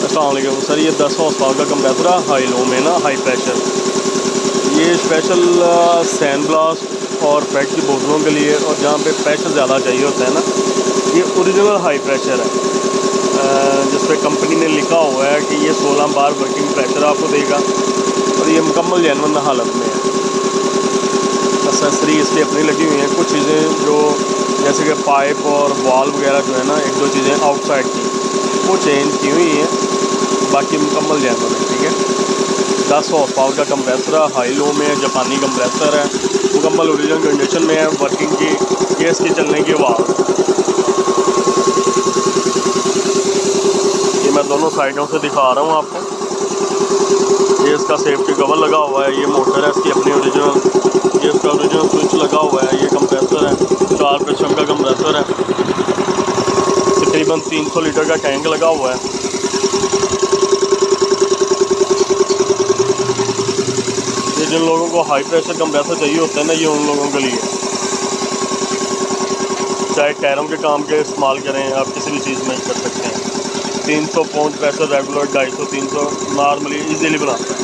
अस्सलाम वालेकुम सर, ये 10 हॉर्स पावर का कंप्रेसर है हाई लो में ना, हाई प्रेशर। ये स्पेशल सैंड ब्लास्ट और पेट की बोतलों के लिए, और जहाँ पे प्रेशर ज़्यादा चाहिए होता है ना, ये ओरिजिनल हाई प्रेशर है। जिस पे कंपनी ने लिखा हुआ है कि ये 16 बार वर्किंग प्रेशर आपको देगा, और ये मुकम्मल जेन्युइन हालत में है। एक्सेसरी इसकी अपनी लगी हुई हैं। कुछ चीज़ें जो जैसे कि पाइप और वॉल्व वगैरह जो है ना, एक दो चीज़ें आउटसाइड की वो चेंज की हुई हैं, बाकी मुकम्मल जेन्युइन है। ठीक है, 10 हॉर्स पावर का कंप्रेसर है, हाई लो में है, जापानी कंप्रेसर है, मुकम्मल ओरिजिनल कंडीशन में है। वर्किंग की, ये इसकी चलने की आवाज़, ये मैं दोनों साइडों से दिखा रहा हूँ आपको। ये इसका सेफ्टी कवर लगा हुआ है, ये मोटर है इसकी अपनी ओरिजिनल, ये इसका ओरिजिनल स्विच लगा हुआ है। ये कंप्रेसर है, 4 पिस्टन का कंप्रेसर है, तकरीबन 300 लीटर का टैंक लगा हुआ है। ये जिन लोगों को हाई प्रेशर कंप्रेसर चाहिए होता है ना, ये उन लोगों के लिए, चाहे टायरों के काम के इस्तेमाल करें, आप किसी भी चीज़ में कर सकते हैं। 300 pound pressure regular 250-300 normally easily बनाता है।